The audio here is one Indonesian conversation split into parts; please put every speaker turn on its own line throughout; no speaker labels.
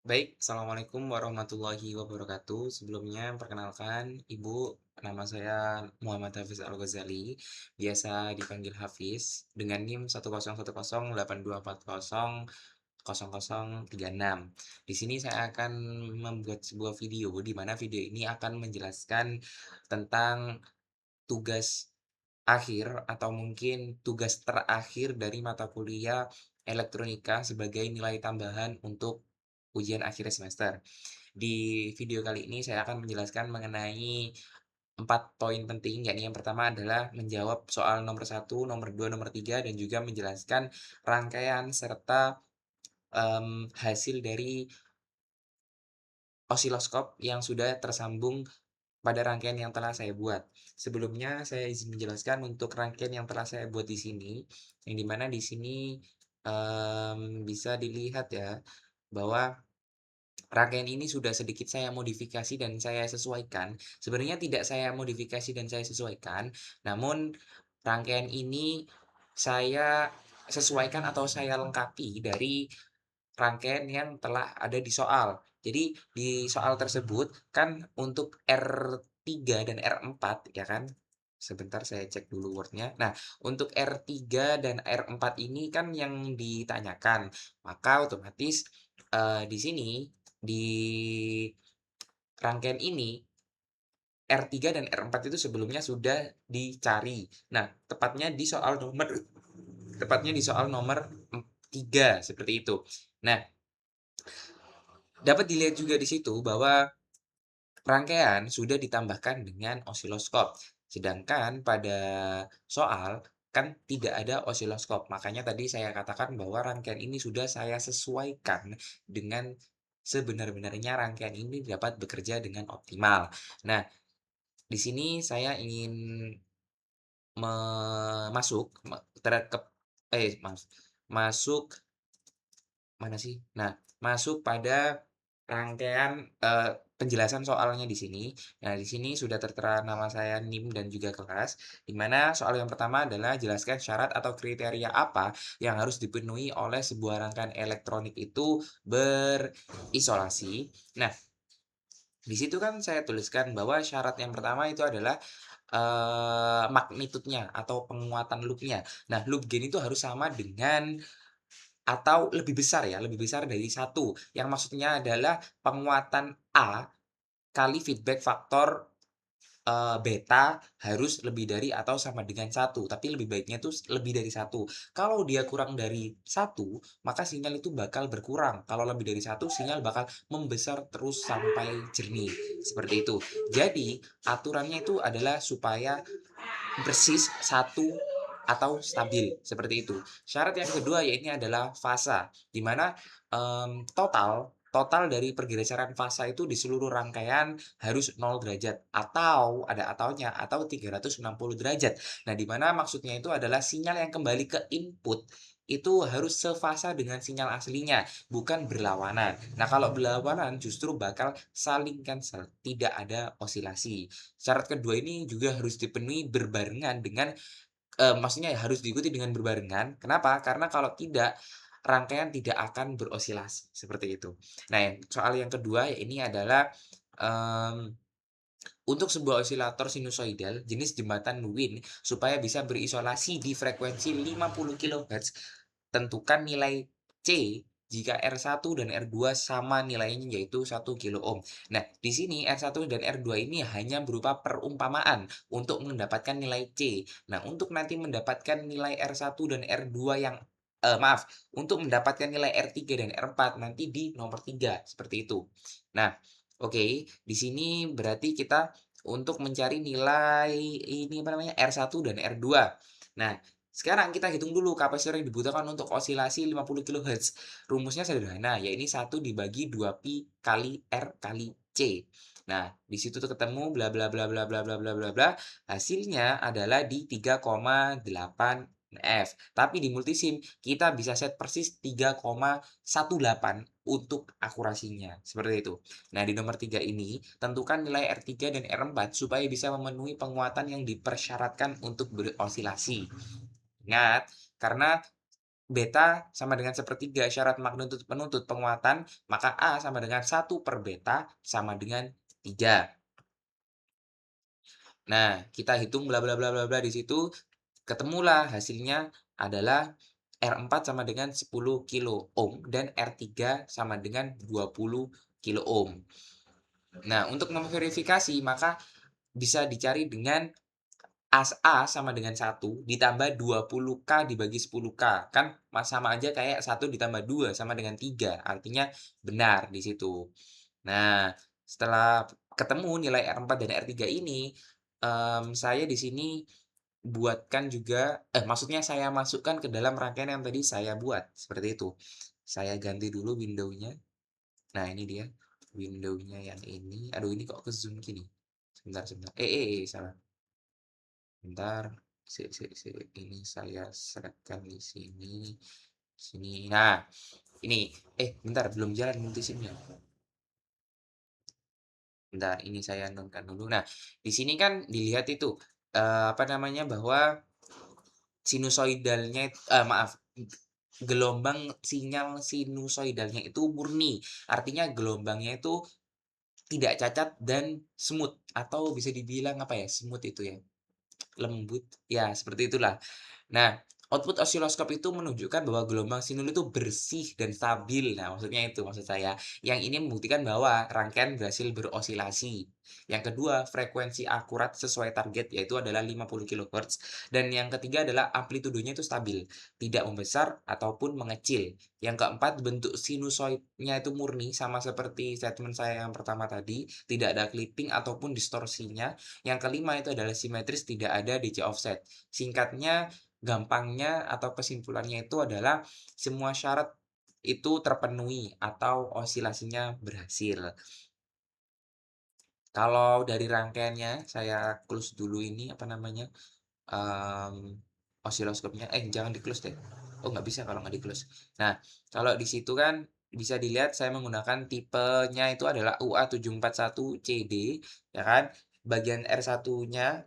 Baik, Assalamualaikum warahmatullahi wabarakatuh. Sebelumnya, perkenalkan, Ibu, nama saya Muhammad Hafiz Al-Ghazali, biasa dipanggil Hafiz, dengan NIM 1010824000036. Di sini saya akan membuat sebuah video, di mana video ini akan menjelaskan tentang tugas akhir atau mungkin tugas terakhir dari mata kuliah elektronika sebagai nilai tambahan untuk ujian akhir semester. Di video kali ini saya akan menjelaskan mengenai 4 poin penting, yakni yang pertama adalah menjawab soal nomor satu, nomor 2, nomor 3, dan juga menjelaskan rangkaian serta, hasil dari osiloskop yang sudah tersambung pada rangkaian yang telah saya buat. Sebelumnya saya izin menjelaskan untuk rangkaian yang telah saya buat di sini, yang di mana di sini, bisa dilihat ya, bahwa rangkaian ini sudah sedikit saya modifikasi dan saya sesuaikan. Sebenarnya tidak saya modifikasi dan saya sesuaikan, namun rangkaian ini saya sesuaikan atau saya lengkapi dari rangkaian yang telah ada di soal. Jadi di soal tersebut kan untuk R3 dan R4 ya kan, sebentar saya cek dulu Word-nya. Nah, untuk R3 dan R4 ini kan yang ditanyakan, maka otomatis, di sini, di rangkaian ini, R3 dan R4 itu sebelumnya sudah dicari. Nah, tepatnya di soal nomor 3, seperti itu. Nah, dapat dilihat juga di situ bahwa rangkaian sudah ditambahkan dengan osiloskop. Sedangkan pada soal kan tidak ada osiloskop. Makanya tadi saya katakan bahwa rangkaian ini sudah saya sesuaikan dengan sebenar-benarnya rangkaian ini dapat bekerja dengan optimal. Nah, di sini saya ingin me masuk me terkep maaf, masuk mana sih? Nah, masuk pada rangkaian, penjelasan soalnya di sini. Nah, di sini sudah tertera nama saya, NIM, dan juga kelas, di mana soal yang pertama adalah jelaskan syarat atau kriteria apa yang harus dipenuhi oleh sebuah rangkaian elektronik itu berisolasi. Nah, di situ kan saya tuliskan bahwa syarat yang pertama itu adalah, magnitudenya atau penguatan loop-nya. Nah, loop gain itu harus sama dengan atau lebih besar ya, lebih besar dari satu, yang maksudnya adalah penguatan A kali feedback faktor, beta harus lebih dari atau sama dengan satu, tapi lebih baiknya itu lebih dari satu. Kalau dia kurang dari satu, maka sinyal itu bakal berkurang. Kalau lebih dari satu, sinyal bakal membesar terus sampai jernih, seperti itu. Jadi, aturannya itu adalah supaya persis satu atau stabil, seperti itu. Syarat yang kedua ya ini adalah fasa, di mana, total total dari pergeseran fasa itu di seluruh rangkaian harus 0 derajat atau ada ataunya, atau 360 derajat. Nah, di mana maksudnya itu adalah sinyal yang kembali ke input itu harus sefasa dengan sinyal aslinya, bukan berlawanan. Nah, kalau berlawanan justru bakal saling cancel, tidak ada osilasi. Syarat kedua ini juga harus dipenuhi berbarengan dengan maksudnya harus diikuti dengan berbarengan. Kenapa? Karena kalau tidak, rangkaian tidak akan berosilasi, seperti itu. Nah, soal yang kedua ya ini adalah, mmm, untuk sebuah osilator sinusoidal jenis jembatan Wien supaya bisa berisolasi di frekuensi 50 kilohertz, tentukan nilai C jika R1 dan R2 sama nilainya yaitu 1 kilo ohm. Nah, di sini R1 dan R2 ini hanya berupa perumpamaan untuk mendapatkan nilai C. Nah, untuk nanti mendapatkan nilai R1 dan R2 yang maaf, untuk mendapatkan nilai R3 dan R4 nanti di nomor 3, seperti itu. Nah, oke, di sini berarti kita untuk mencari nilai ini apa namanya, R1 dan R2. Nah, sekarang kita hitung dulu kapasitor yang dibutuhkan untuk osilasi 50 kilohertz. Rumusnya sederhana, yaitu 1/2pi kali R kali C. Nah, di situ tuh ketemu bla bla bla bla bla bla bla bla bla, hasilnya adalah di 3,8 F. Tapi di multisim kita bisa set persis 3,18 untuk akurasinya, seperti itu. Nah, di nomor 3 ini, tentukan nilai R3 dan R4 supaya bisa memenuhi penguatan yang dipersyaratkan untuk berosilasi. Ingat, karena beta sama dengan sepertiga syarat magnitudo penuntut penguatan, maka A sama dengan 1/beta sama dengan 3. Nah, kita hitung bla bla bla bla bla di situ, ketemulah hasilnya adalah R4 sama dengan 10 kilo ohm dan R3 sama dengan 20 kilo ohm. Nah, untuk memverifikasi maka bisa dicari dengan A sama dengan 1 ditambah 20K dibagi 10K, kan sama aja kayak 1 ditambah 2 sama dengan 3, artinya benar di situ. Nah, setelah ketemu nilai R4 dan R3 ini, saya di sini buatkan juga maksudnya saya masukkan ke dalam rangkaian yang tadi saya buat, seperti itu. Saya ganti dulu window-nya. Nah, ini dia window-nya yang ini. Aduh, ini kok ke-zoom gini? Sebentar sebentar. Salah. Bentar. Ini saya select di sini. Sini. Nah, ini. Bentar, belum jalan multisim-nya. Bentar, ini saya nonkan dulu. Nah, di sini kan dilihat itu, apa namanya, bahwa sinusoidalnya maaf, gelombang sinyal sinusoidalnya itu murni. Artinya gelombangnya itu tidak cacat dan smooth atau bisa dibilang apa ya, smooth itu ya, lembut, ya seperti itulah. Nah, output osiloskop itu menunjukkan bahwa gelombang sinul itu bersih dan stabil. Nah, maksudnya itu maksud saya. Yang ini membuktikan bahwa rangkaian berhasil berosilasi. Yang kedua, frekuensi akurat sesuai target yaitu adalah 50 kHz. Dan yang ketiga adalah amplitudenya itu stabil, tidak membesar ataupun mengecil. Yang keempat, bentuk sinusoidnya itu murni sama seperti statement saya yang pertama tadi, tidak ada clipping ataupun distorsinya. Yang kelima itu adalah simetris, tidak ada DC offset. Singkatnya, gampangnya atau kesimpulannya itu adalah semua syarat itu terpenuhi atau osilasinya berhasil. Kalau dari rangkaiannya saya close dulu ini, apa namanya, osiloskopnya jangan di-close deh. Oh, nggak bisa kalau nggak di-close. Nah, kalau di situ kan bisa dilihat saya menggunakan tipenya itu adalah UA741CD, ya kan. Bagian R1-nya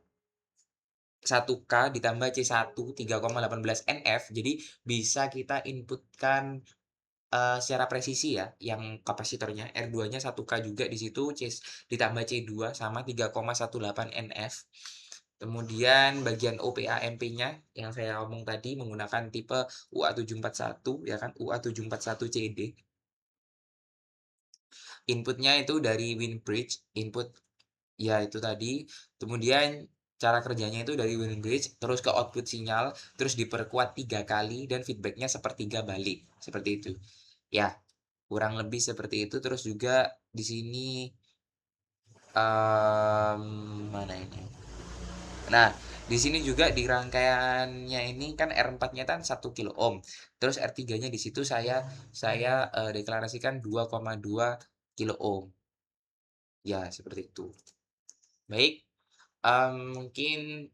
1K ditambah C1 3,18 NF, jadi bisa kita inputkan, secara presisi ya, yang kapasitornya, R2-nya 1K juga di situ, ditambah C2 sama 3,18 NF. Kemudian bagian OPA-MP-nya yang saya omong tadi menggunakan tipe UA741 ya kan, UA741CD. Inputnya itu dari Windbridge, input ya itu tadi, kemudian cara kerjanya itu dari Windbridge, terus ke output sinyal, terus diperkuat 3 kali dan feedback-nya sepertiga balik, seperti itu. Ya, kurang lebih seperti itu, terus juga di sini, mana ini? Nah, di sini juga di rangkaiannya ini kan R4-nya kan 1 kilo ohm, terus R3-nya di situ saya deklarasikan 2,2 kilo ohm. Ya, seperti itu. Baik, mungkin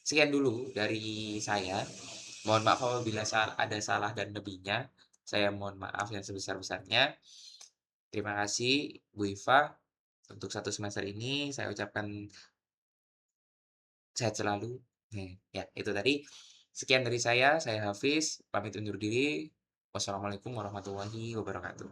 sekian dulu dari saya. Mohon maaf apabila ada salah dan lebihnya. Saya mohon maaf yang sebesar-besarnya. Terima kasih Bu Iva, untuk 1 semester ini saya ucapkan sehat selalu. Ya itu tadi. Sekian dari saya Hafiz, pamit undur diri. Wassalamualaikum warahmatullahi wabarakatuh.